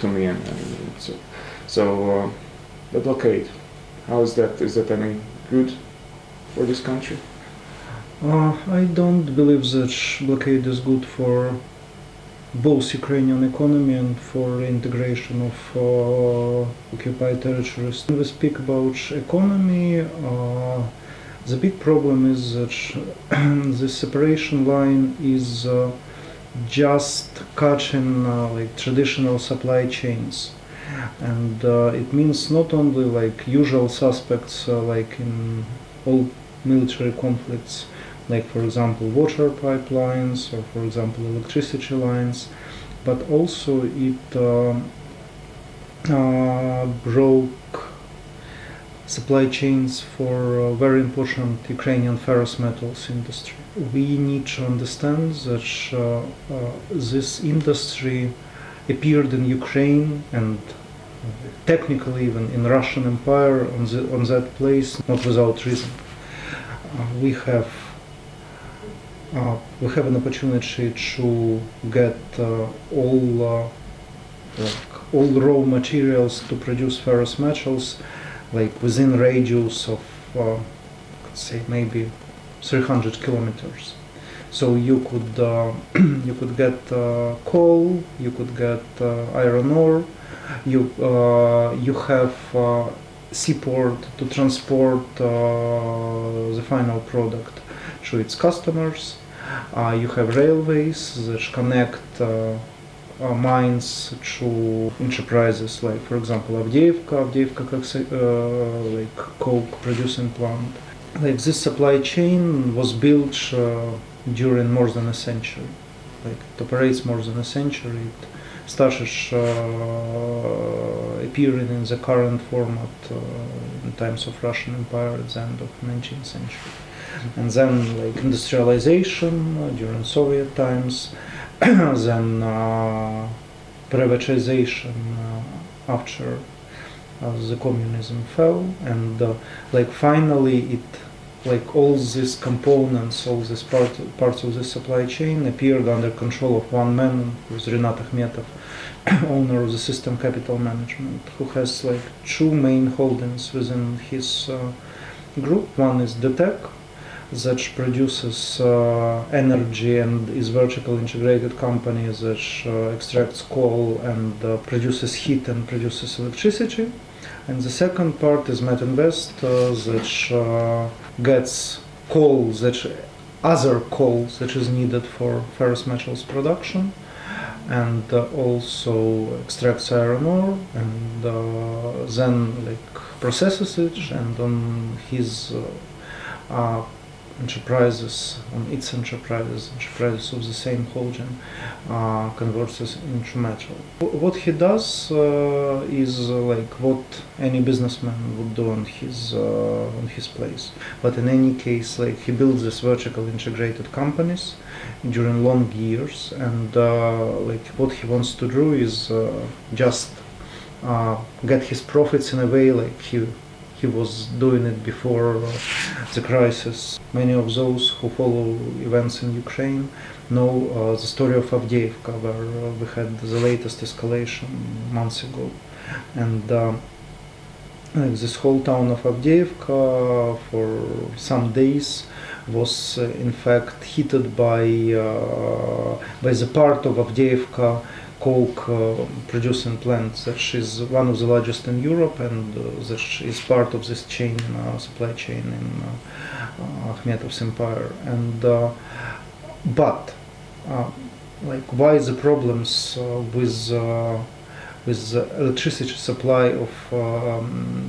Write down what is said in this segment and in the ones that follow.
economy and so the blockade. How is that? Is that any good for this country? I don't believe that blockade is good for both Ukrainian economy and for integration of occupied territories. When we speak about economy, the big problem is that the separation line is just catching like traditional supply chains, and it means not only like usual suspects like in all military conflicts, like for example water pipelines or for example electricity lines, but also it broke supply chains for very important Ukrainian ferrous metals industry. We need to understand that this industry appeared in Ukraine and technically even in Russian Empire on that place, not without reason. We have an opportunity to get all raw materials to produce ferrous metals, like within radius of, say maybe 300 kilometers. So you could get coal, you could get iron ore. You have seaport to transport the final product to its customers. You have railways that connect mines to enterprises like, for example, Avdiivka like coke producing plant. Like this supply chain was built during more than a century. Like it operates more than a century. It started appearing in the current format in times of Russian Empire at the end of 19th century. And then like industrialization during Soviet times, then privatization after the communism fell, and like finally it, like all these components, all these parts of the supply chain appeared under control of one man, who is Renat Akhmetov, owner of the System Capital Management, who has like two main holdings within his group. One is DTEC, that produces energy and is vertical integrated company that extracts coal and produces heat and produces electricity. And the second part is Metinvest, that gets coal, other coal that is needed for ferrous metals production, and also extracts iron ore, and then like processes it, and on his enterprises of the same holding, converts it into metal. What he does is like what any businessman would do on his place. But in any case, like he builds these vertical integrated companies during long years, and like what he wants to do is just get his profits in a way like he was doing it before the crisis. Many of those who follow events in Ukraine know the story of Avdiivka, where we had the latest escalation months ago. And this whole town of Avdiivka for some days was in fact heated by the part of Avdiivka coke producing plant that is one of the largest in Europe, and that is part of this chain, supply chain in Akhmetov's empire. And but like why the problems with the electricity supply of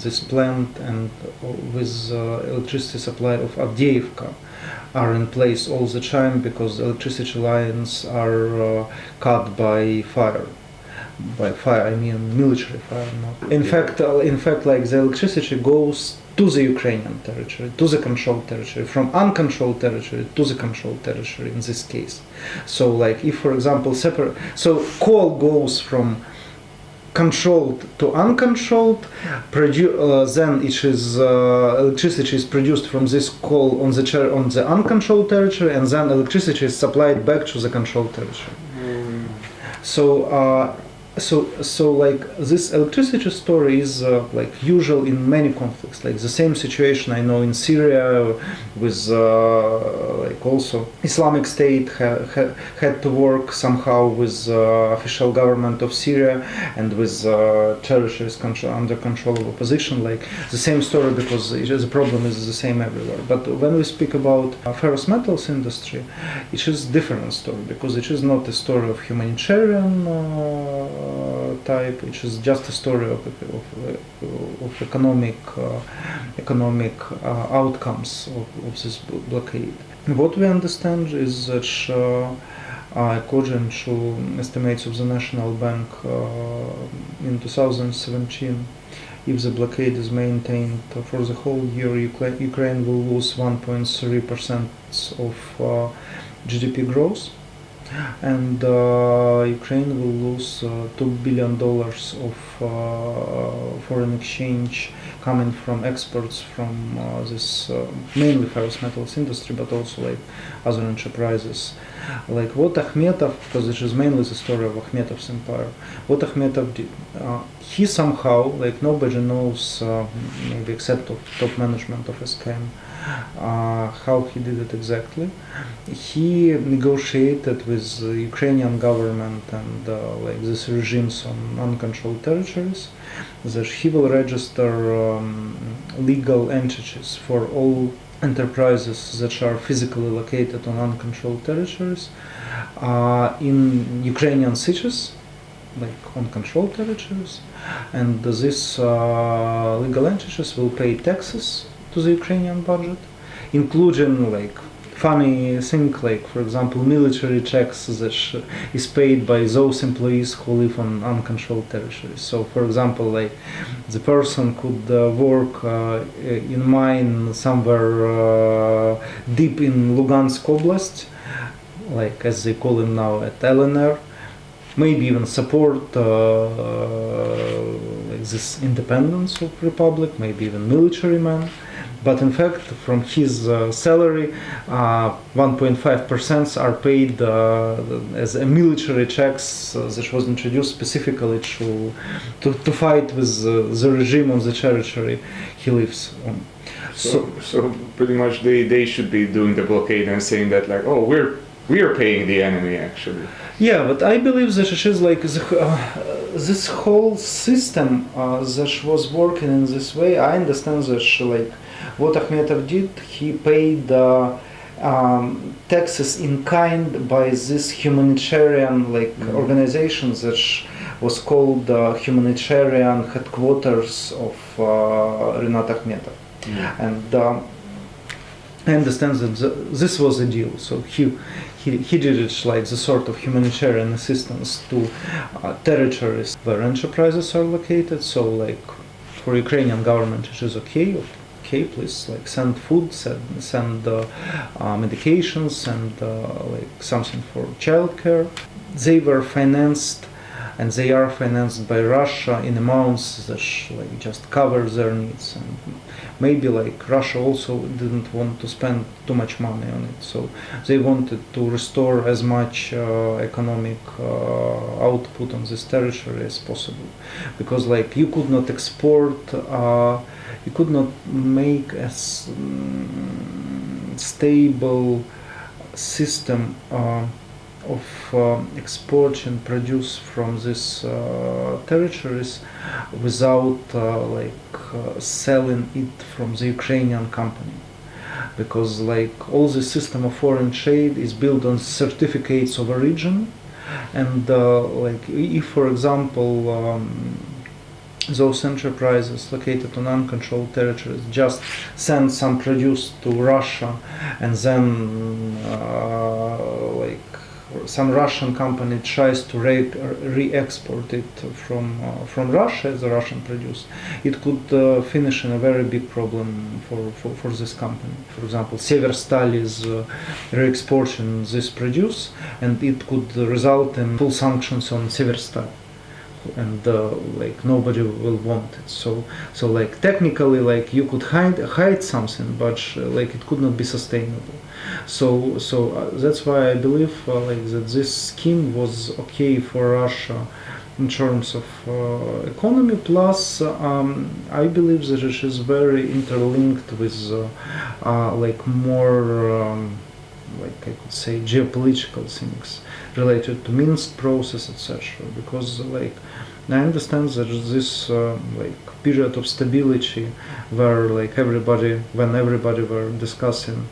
this plant and with electricity supply of Avdiivka are in place all the time? Because the electricity lines are cut by fire. By fire, I mean military fire. Not. In fact, like the electricity goes to the Ukrainian territory, to the controlled territory, from uncontrolled territory to the controlled territory in this case. So, like if, for example, so coal goes from controlled to uncontrolled, then it is electricity is produced from this coal on the uncontrolled territory, and then electricity is supplied back to the controlled territory. So So like this electricity story is like usual in many conflicts. Like the same situation I know in Syria with like also Islamic State had to work somehow with official government of Syria and with territories under control of opposition. Like the same story, because the problem is the same everywhere. But when we speak about ferrous metals industry, it is different story, because it is not a story of humanitarian type. It is just a story of economic outcomes of this blockade. What we understand is that according to estimates of the National Bank in 2017, if the blockade is maintained for the whole year, Ukraine will lose 1.3% of GDP growth, and Ukraine will lose $2 billion of foreign exchange coming from exports from this mainly ferrous metals industry, but also like other enterprises. Like what Akhmetov, because it is mainly the story of Akhmetov's empire, what Akhmetov did, he somehow, like nobody knows, maybe except of top management of SKM, how he did it exactly. He negotiated with the Ukrainian government and like these regimes on uncontrolled territories that he will register legal entities for all enterprises that are physically located on uncontrolled territories in Ukrainian cities, like on controlled territories, and these legal entities will pay taxes to the Ukrainian budget, including like funny thing, like for example military checks that is paid by those employees who live on uncontrolled territories. So for example, like the person could work in mine somewhere deep in Lugansk Oblast, like as they call him now at LNR, maybe even support like this independence of republic, maybe even military man. But in fact, from his salary, 1.5% are paid as a military checks that was introduced specifically to fight with the regime on the territory he lives on. So pretty much they should be doing the blockade and saying that like, oh, we are paying the enemy actually. Yeah, but I believe that it is like this whole system that was working in this way. I understand that like what Akhmetov did, he paid taxes in kind by this humanitarian like organization that was called Humanitarian Headquarters of Rinat Akhmetov. And I understand that this was a deal. So he did it like the sort of humanitarian assistance to territories where enterprises are located. So like for Ukrainian government it is okay, please like send food, send medications, and like something for childcare. They were financed, and they are financed by Russia in amounts that like just cover their needs. And maybe like Russia also didn't want to spend too much money on it, so they wanted to restore as much economic output on this territory as possible, because like you could not export, you could not make a stable system of exporting produce from these territories without selling it from the Ukrainian company, because like all the system of foreign trade is built on certificates of origin, and like if for example those enterprises located on uncontrolled territories just send some produce to Russia, and then like some Russian company tries to re-export it from Russia as a Russian produce, it could finish in a very big problem for this company. For example, Severstal is re-exporting this produce, and it could result in full sanctions on Severstal, and like nobody will want it. So like technically like you could hide something, but like it could not be sustainable. So that's why I believe like that this scheme was okay for Russia in terms of economy. Plus, I believe that it is very interlinked with like more, like I could say, geopolitical things related to Minsk process, etc. Because like I understand that this like period of stability where like when everybody were discussing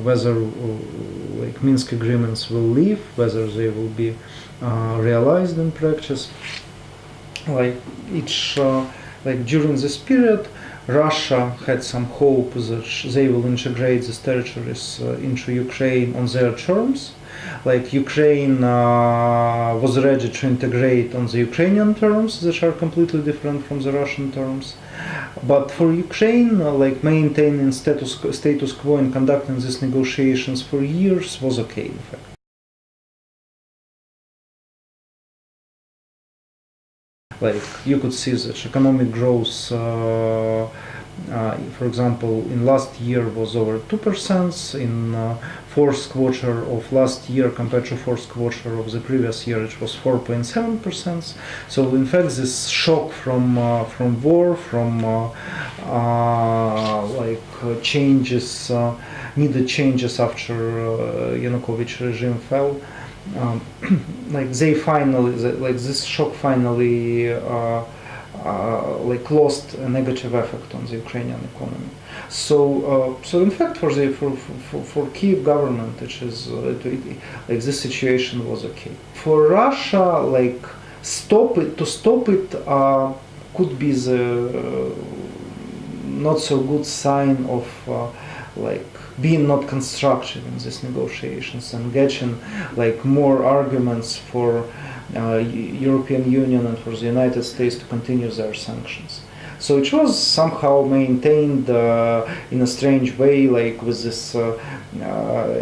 whether like Minsk agreements will leave, whether they will be realized in practice. Like like during this period, Russia had some hope that they will integrate these territories into Ukraine on their terms. Like Ukraine was ready to integrate on the Ukrainian terms, that are completely different from the Russian terms. But for Ukraine, like maintaining status quo and conducting these negotiations for years was okay, in fact. Like you could see that economic growth, for example, in last year was over 2%. In fourth quarter of last year compared to fourth quarter of the previous year, it was 4.7%. So in fact, this shock from war, from changes, needed changes after Yanukovych regime fell. Like they finally, like this shock finally like lost a negative effect on the Ukrainian economy. So in fact for Kyiv government, like this situation was okay. For Russia, like to stop it could be the not so good sign of like being not constructive in these negotiations and getting like more arguments for European Union and for the United States to continue their sanctions. So it was somehow maintained in a strange way, like with this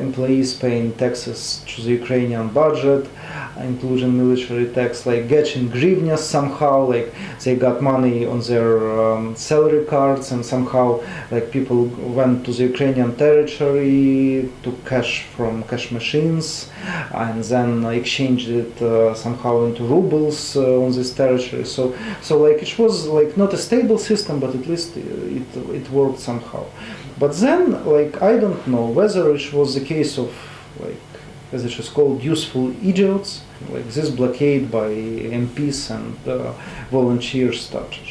employees paying taxes to the Ukrainian budget, including military tax, like getting hryvnias somehow, like they got money on their salary cards, and somehow like people went to the Ukrainian territory, took cash from cash machines, and then exchanged it somehow into rubles on this territory. So like it was like not a stable system, but at least it worked somehow. But then, like I don't know whether it was the case of like, as it is called, useful idiots, like this blockade by MPs and volunteers started.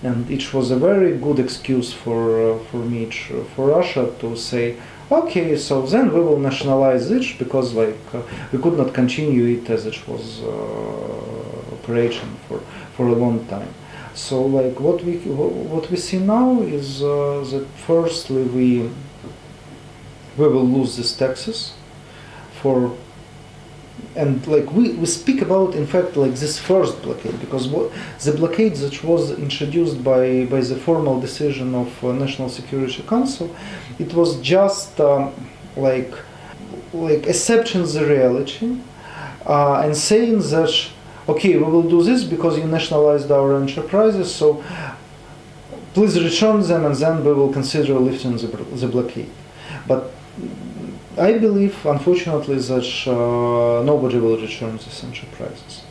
And it was a very good excuse for Russia to say, okay, so then we will nationalize it, because like we could not continue it as it was operation for a long time. So like what we see now is that firstly we will lose these taxes and like we speak about, in fact, like this first blockade, because the blockade that was introduced by the formal decision of National Security Council, it was just like accepting the reality and saying that okay, we will do this because you nationalized our enterprises, so please return them and then we will consider lifting the blockade. But I believe, unfortunately, that nobody will return these enterprises.